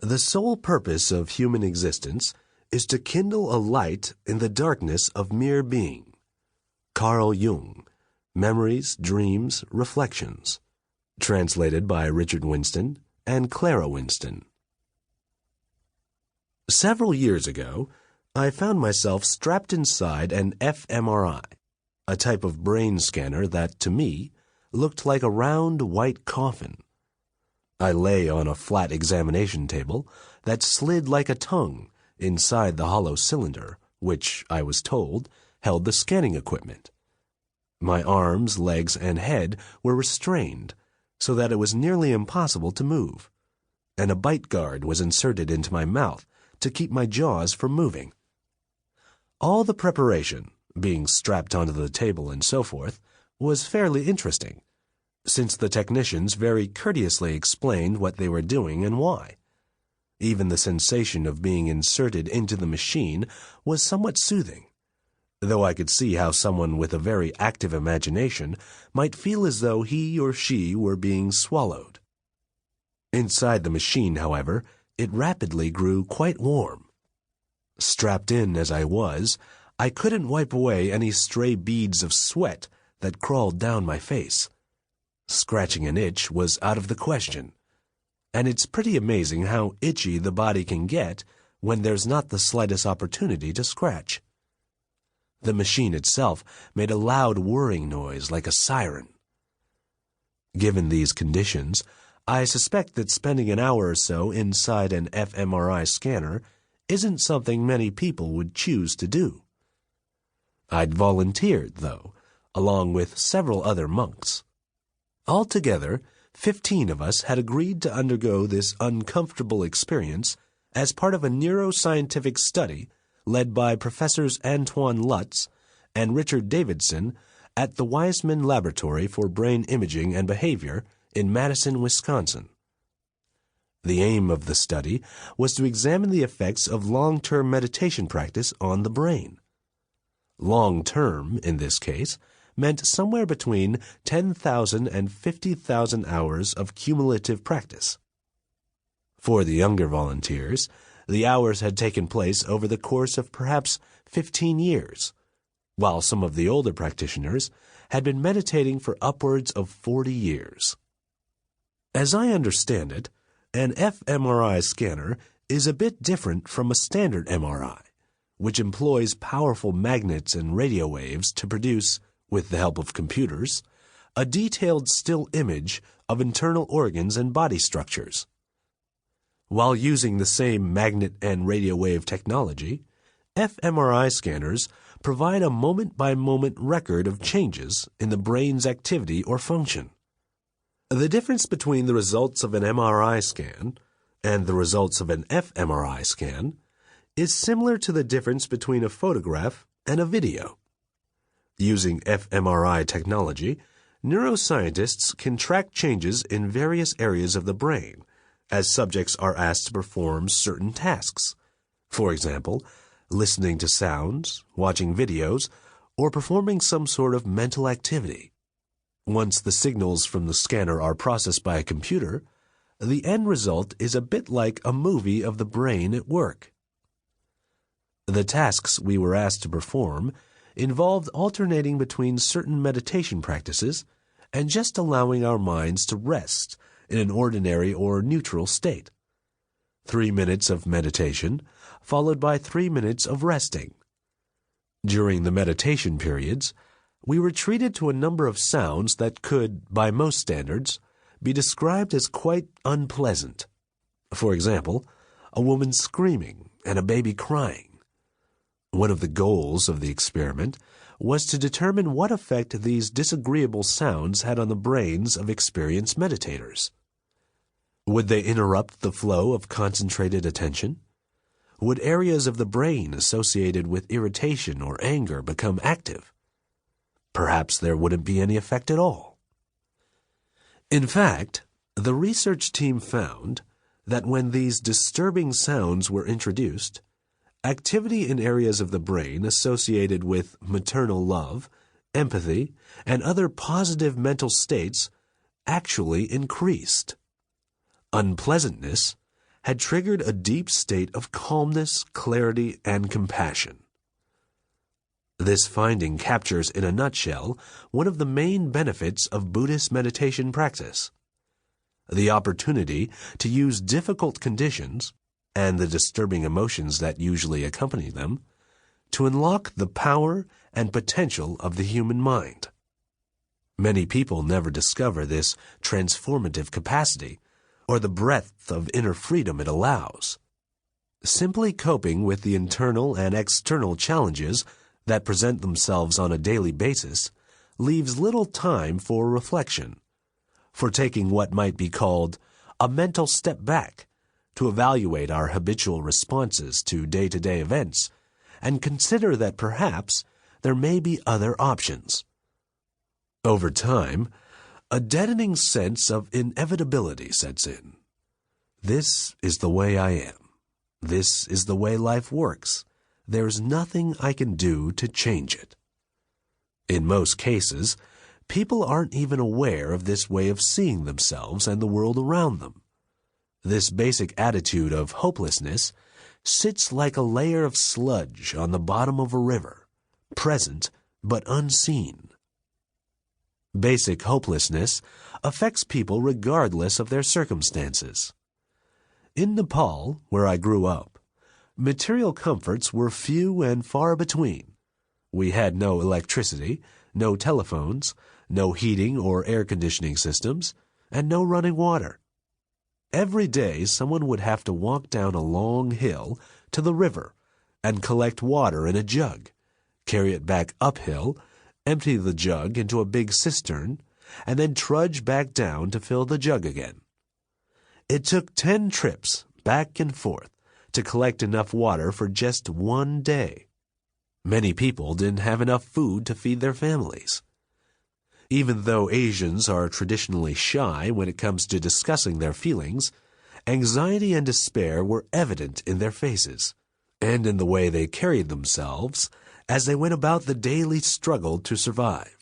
The sole purpose of human existence is to kindle a light in the darkness of mere being. Carl Jung, Memories, Dreams, Reflections. Translated by Richard Winston and Clara Winston. Several years ago, I found myself strapped inside an fMRI, a type of brain scanner that, to me, looked like a round white coffin. I lay on a flat examination table that slid like a tongue inside the hollow cylinder, which, I was told, held the scanning equipment. My arms, legs, and head were restrained so that it was nearly impossible to move, and a bite guard was inserted into my mouth to keep my jaws from moving. All the preparation, being strapped onto the table and so forth, was fairly interesting, since the technicians very courteously explained what they were doing and why. Even the sensation of being inserted into the machine was somewhat soothing, though I could see how someone with a very active imagination might feel as though he or she were being swallowed. Inside the machine, however, it rapidly grew quite warm. Strapped in as I was, I couldn't wipe away any stray beads of sweat that crawled down my face. Scratching an itch was out of the question, and it's pretty amazing how itchy the body can get when there's not the slightest opportunity to scratch. The machine itself made a loud whirring noise like a siren. Given these conditions, I suspect that spending an hour or so inside an fMRI scanner isn't something many people would choose to do. I'd volunteered, though, along with several other monks. Altogether, 15 of us had agreed to undergo this uncomfortable experience as part of a neuroscientific study led by Professors Antoine Lutz and Richard Davidson at the Weizmann Laboratory for Brain Imaging and Behavior in Madison, Wisconsin. The aim of the study was to examine the effects of long-term meditation practice on the brain. Long-term, in this case, meant somewhere between 10,000 and 50,000 hours of cumulative practice. For the younger volunteers, the hours had taken place over the course of perhaps 15 years, while some of the older practitioners had been meditating for upwards of 40 years. As I understand it, an fMRI scanner is a bit different from a standard MRI, which employs powerful magnets and radio waves to produce, with the help of computers, a detailed still image of internal organs and body structures. While using the same magnet and radio wave technology, fMRI scanners provide a moment-by-moment record of changes in the brain's activity or function. The difference between the results of an MRI scan and the results of an fMRI scan is similar to the difference between a photograph and a video. Using fMRI technology, neuroscientists can track changes in various areas of the brain as subjects are asked to perform certain tasks. For example, listening to sounds, watching videos, or performing some sort of mental activity. Once the signals from the scanner are processed by a computer, the end result is a bit like a movie of the brain at work. The tasks we were asked to perform involved alternating between certain meditation practices and just allowing our minds to rest in an ordinary or neutral state. 3 minutes of meditation, followed by 3 minutes of resting. During the meditation periods, we were treated to a number of sounds that could, by most standards, be described as quite unpleasant. For example, a woman screaming and a baby crying. One of the goals of the experiment was to determine what effect these disagreeable sounds had on the brains of experienced meditators. Would they interrupt the flow of concentrated attention? Would areas of the brain associated with irritation or anger become active? Perhaps there wouldn't be any effect at all. In fact, the research team found that when these disturbing sounds were introduced, activity in areas of the brain associated with maternal love, empathy, and other positive mental states actually increased. Unpleasantness, had triggered a deep state of calmness, clarity, and compassion. This finding captures in a nutshell one of the main benefits of Buddhist meditation practice: the opportunity to use difficult conditions and the disturbing emotions that usually accompany them to unlock the power and potential of the human mind. Many people never discover this transformative capacity or the breadth of inner freedom it allows. Simply coping with the internal and external challenges that present themselves on a daily basis leaves little time for reflection, for taking what might be called a mental step back to evaluate our habitual responses to day-to-day events and consider that perhaps there may be other options. Over time, a deadening sense of inevitability sets in. This is the way I am. This is the way life works. There's nothing I can do to change it. In most cases, people aren't even aware of this way of seeing themselves and the world around them. This basic attitude of hopelessness sits like a layer of sludge on the bottom of a river, present but unseen. Basic hopelessness affects people regardless of their circumstances. In Nepal, where I grew up, material comforts were few and far between. We had no electricity, no telephones, no heating or air conditioning systems, and no running water. Every day someone would have to walk down a long hill to the river and collect water in a jug, carry it back uphill, empty the jug into a big cistern, and then trudge back down to fill the jug again. It took 10 trips back and forth to collect enough water for just one day. Many people didn't have enough food to feed their families. Even though Asians are traditionally shy when it comes to discussing their feelings, anxiety and despair were evident in their faces and in the way they carried themselves as they went about the daily struggle to survive.